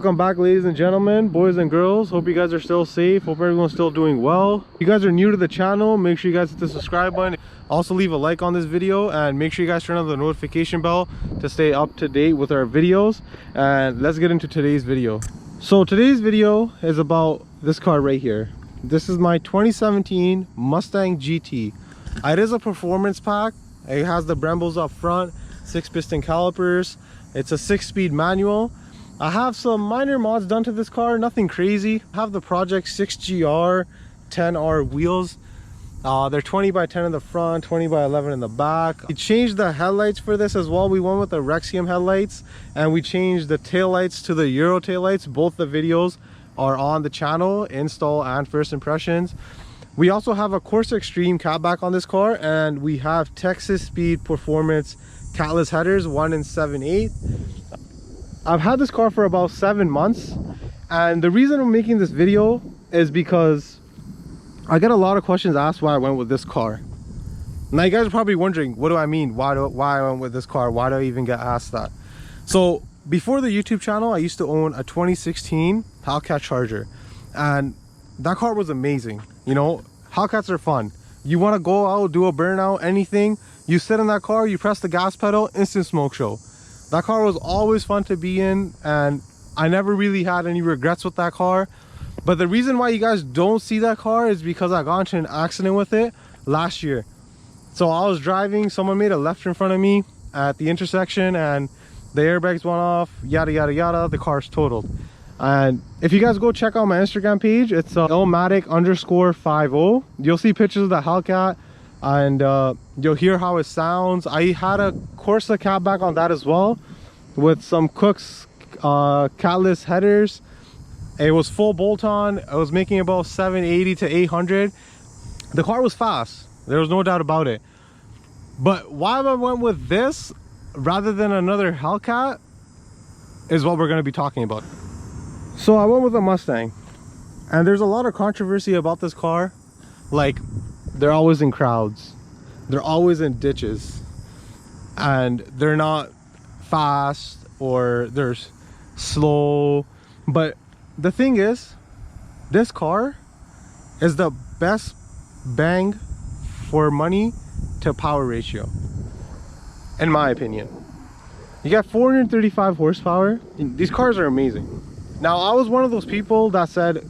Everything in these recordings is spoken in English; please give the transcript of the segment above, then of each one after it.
Welcome back, ladies and gentlemen, boys and girls. Hope you guys are still safe. Hope everyone's still doing well. If you guys are new to the channel, make sure you guys hit the subscribe button. Also leave a like on this video and make sure you guys turn on the notification bell to stay up to date with our videos. And let's get into today's video. So today's video is about this car right here. This is my 2017 Mustang GT. It is a performance pack. It has the Brembos up front, 6-piston calipers. It's a 6-speed manual. I have some minor mods done to this car, nothing crazy. I have the Project 6GR 10R wheels. They're 20 by 10 in the front, 20 by 11 in the back. We changed the headlights for this as well. We went with the Rexium headlights, and we changed the taillights to the Euro taillights. Both the videos are on the channel, install and first impressions. We also have a Corsa Extreme catback on this car, and we have Texas Speed Performance catless headers 1 and 7/8. I've had this car for about 7 months, and the reason I'm making this video is because I get a lot of questions asked why I went with this car. Now you guys are probably wondering, what do I mean? Why I went with this car? Why do I even get asked that? So before the YouTube channel, I used to own a 2016 Hellcat Charger, and that car was amazing. You know, Hellcats are fun. You want to go out, do a burnout, anything, you sit in that car, you press the gas pedal, instant smoke show. That car was always fun to be in, and I never really had any regrets with that car. But the reason why you guys don't see that car is because I got into an accident with it last year. So I was driving, someone made a left in front of me at the intersection, and the airbags went off, yada yada yada, the car's totaled. And if you guys go check out my Instagram page, it's Illmatic_50. You'll see pictures of the Hellcat, and you'll hear how it sounds. I had a Corsa catback on that as well, with some Cook's catless headers. It was full bolt-on. I was making about 780 to 800. The car was fast, there was no doubt about it. But why I went with this rather than another Hellcat is what we're going to be talking about. So I went with a Mustang, and there's a lot of controversy about this car. Like, they're always in crowds, they're always in ditches, and they're not fast or they're slow. But the thing is, this car is the best bang for money to power ratio, in my opinion. You got 435 horsepower. These cars are amazing. Now, I was one of those people that said,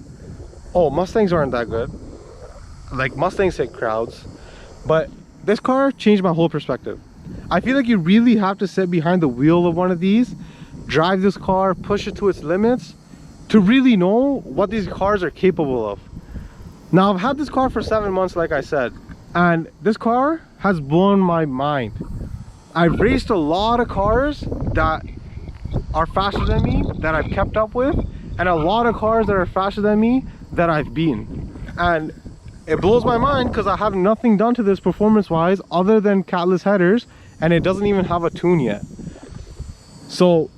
oh, Mustangs aren't that good. Like, Mustangs hit crowds. But this car changed my whole perspective. I feel like you really have to sit behind the wheel of one of these, drive this car, push it to its limits, to really know what these cars are capable of. Now, I've had this car for 7 months, like I said, and this car has blown my mind. I've raced a lot of cars that are faster than me, that I've kept up with, and a lot of cars that are faster than me that I've beaten. And it blows my mind because I have nothing done to this performance wise other than catless headers, and it doesn't even have a tune yet. So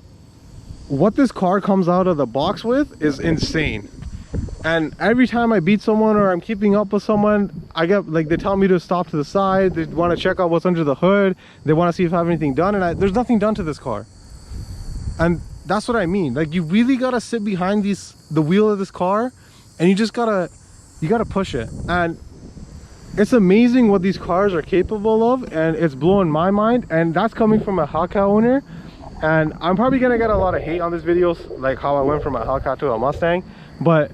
what this car comes out of the box with is insane. And every time I beat someone or I'm keeping up with someone, I get, like, they tell me to stop to the side, they want to check out what's under the hood, they want to see if I have anything done, and there's nothing done to this car. And that's what I mean. Like, you really gotta sit behind the wheel of this car, and you gotta push it. And it's amazing what these cars are capable of, and it's blowing my mind. And that's coming from a Hellcat owner. And I'm probably gonna get a lot of hate on this video, like how I went from a Hellcat to a Mustang, but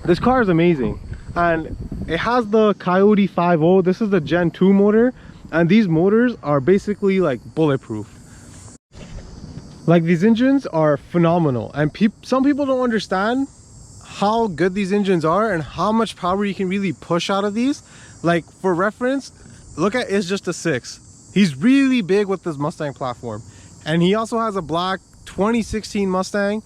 this car is amazing. And it has the Coyote 5.0. This is the Gen 2 motor, and these motors are basically like bulletproof. Like, these engines are phenomenal, and some people don't understand how good these engines are and how much power you can really push out of these. Like, for reference, look at It's Just a 6. He's really big with this Mustang platform, and he also has a black 2016 Mustang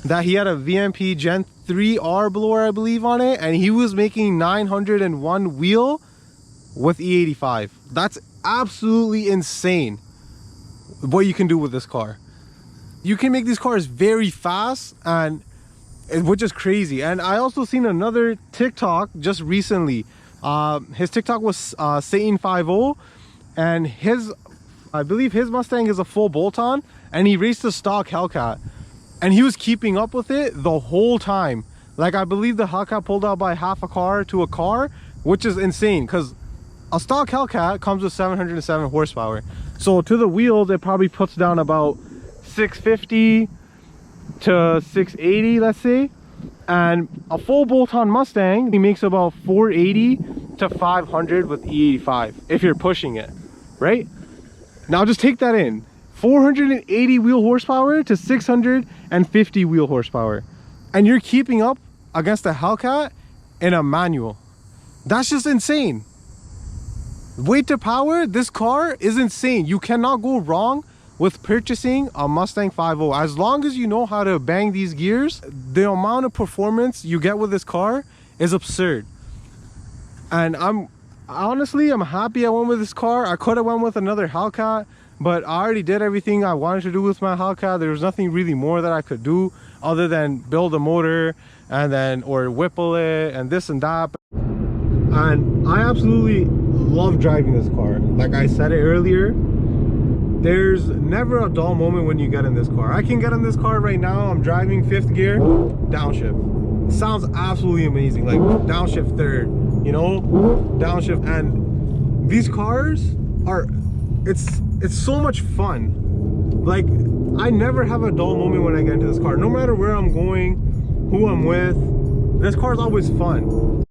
that he had a VMP Gen 3R blower, I believe, on it, and he was making 901 wheel with E85. That's absolutely insane what you can do with this car. You can make these cars very fast, and which is crazy. And I also seen another TikTok just recently. His TikTok was Satan 5.0, and I believe his Mustang is a full bolt-on, and he raced a stock Hellcat. and he was keeping up with it the whole time. Like, I believe the Hellcat pulled out by half a car to a car, which is insane because a stock Hellcat comes with 707 horsepower. So to the wheels, it probably puts down about 650 to 680, let's say. And a full bolt-on Mustang, he makes about 480 to 500 with E85 if you're pushing it, right? Now just take that in. 480 wheel horsepower to 650 wheel horsepower. And you're keeping up against a Hellcat in a manual. That's just insane. Weight to power, this car is insane. You cannot go wrong with purchasing a Mustang 5.0. As long as you know how to bang these gears, the amount of performance you get with this car is absurd. And I'm happy I went with this car. I could have went with another Hellcat, but I already did everything I wanted to do with my Hellcat. There was nothing really more that I could do other than build a motor and then or whipple it and this and that. And I absolutely love driving this car. Like I said it earlier, there's never a dull moment when you get in this car. I can get in this car right now. I'm driving 5th gear, downshift. Sounds absolutely amazing. Like downshift 3rd, you know, downshift. And these cars are, it's so much fun. Like, I never have a dull moment when I get into this car. No matter where I'm going, who I'm with, this car is always fun.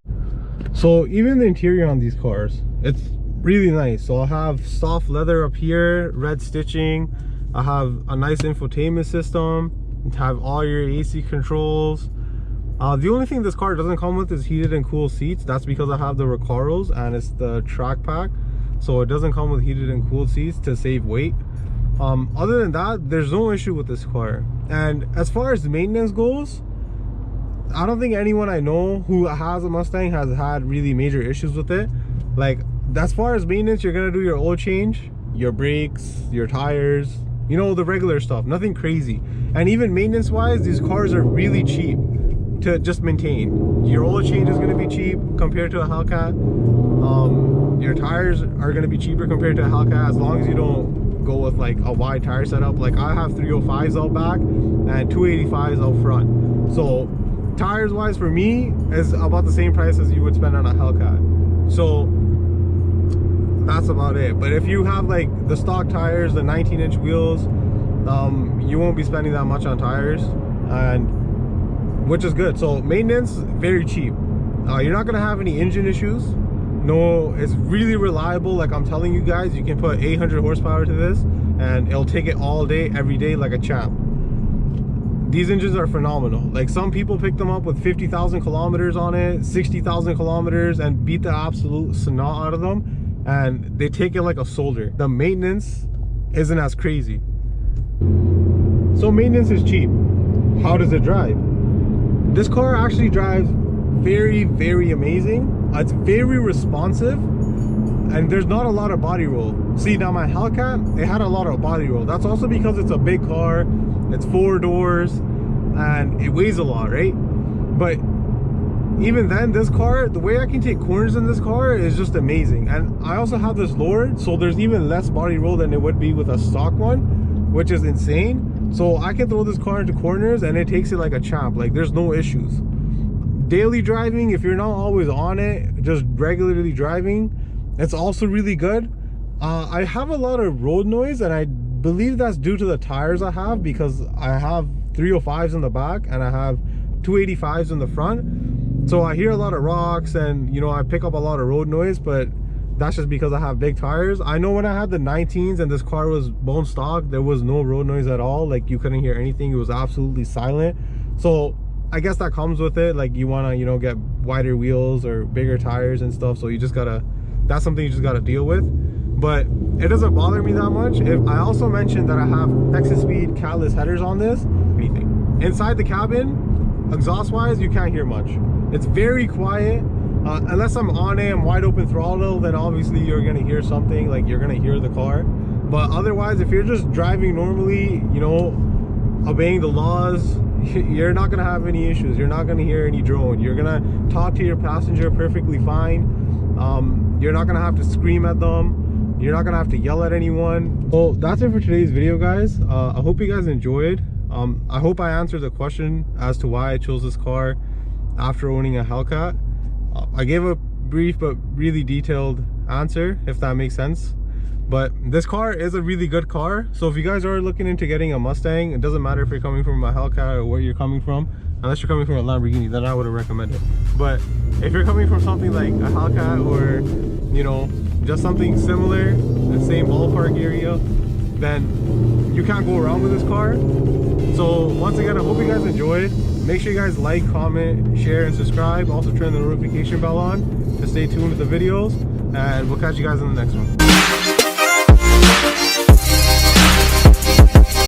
So even the interior on these cars, it's really nice. So I have soft leather up here, red stitching. I have a nice infotainment system. You have all your AC controls. The only thing this car doesn't come with is heated and cooled seats. That's because I have the Recaros and it's the track pack. So it doesn't come with heated and cooled seats to save weight. Other than that, there's no issue with this car. And as far as maintenance goes, I don't think anyone I know who has a Mustang has had really major issues with it. Like, as far as maintenance, you're gonna do your oil change, your brakes, your tires, you know, the regular stuff, nothing crazy. And even maintenance wise, these cars are really cheap to just maintain. Your oil change is gonna be cheap compared to a Hellcat. Your tires are gonna be cheaper compared to a Hellcat, as long as you don't go with like a wide tire setup. Like I have 305s out back and 285s out front. So tires wise for me is about the same price as you would spend on a Hellcat. So that's about it. But if you have like the stock tires, the 19-inch wheels, you won't be spending that much on tires, and which is good. So maintenance, very cheap. You're not gonna have any engine issues. No, it's really reliable. Like I'm telling you guys, you can put 800 horsepower to this and it'll take it all day, every day, like a champ. These engines are phenomenal. Like some people pick them up with 50,000 kilometers on it, 60,000 kilometers, and beat the absolute snot out of them, and they take it like a soldier. The maintenance isn't as crazy. So maintenance is cheap. How does it drive? This car actually drives very, very amazing. It's very responsive, and there's not a lot of body roll. See, now my Hellcat, it had a lot of body roll. That's also because it's a big car, it's 4 doors, and it weighs a lot, right? But even then, this car, the way I can take corners in this car is just amazing. And I also have this lowered, so there's even less body roll than it would be with a stock one, which is insane. So I can throw this car into corners and it takes it like a champ. Like there's no issues. Daily driving, if you're not always on it, just regularly driving, it's also really good. I have a lot of road noise, and I believe that's due to the tires I have, because I have 305s in the back and I have 285s in the front. So I hear a lot of rocks, and you know, I pick up a lot of road noise, but that's just because I have big tires. I know when I had the 19s and this car was bone stock, there was no road noise at all. Like you couldn't hear anything. It was absolutely silent. So I guess that comes with it. Like you want to, you know, get wider wheels or bigger tires and stuff. So you just gotta, that's something you just gotta deal with. But it doesn't bother me that much. I also mentioned that I have Texas Speed catless headers on this. Anything inside the cabin, exhaust wise, you can't hear much. It's very quiet. Unless I'm on it, I'm wide open throttle, then obviously you're gonna hear something, like you're gonna hear the car. But otherwise, if you're just driving normally, you know, obeying the laws, you're not gonna have any issues. You're not gonna hear any drone. You're gonna talk to your passenger perfectly fine. You're not gonna have to scream at them. You're not gonna have to yell at anyone. Well, that's it for today's video, guys. I hope you guys enjoyed. I hope I answered the question as to why I chose this car after owning a Hellcat. I gave a brief but really detailed answer, if that makes sense. But this car is a really good car. So if you guys are looking into getting a Mustang, it doesn't matter if you're coming from a Hellcat or where you're coming from, unless you're coming from a Lamborghini, then I wouldn't recommend it. But if you're coming from something like a Hellcat or, you know, just something similar, the same ballpark area, then you can't go wrong with this car. So once again, I hope you guys enjoyed. Make sure you guys like, comment, share, and subscribe. Also turn the notification bell on to stay tuned with the videos. And we'll catch you guys in the next one.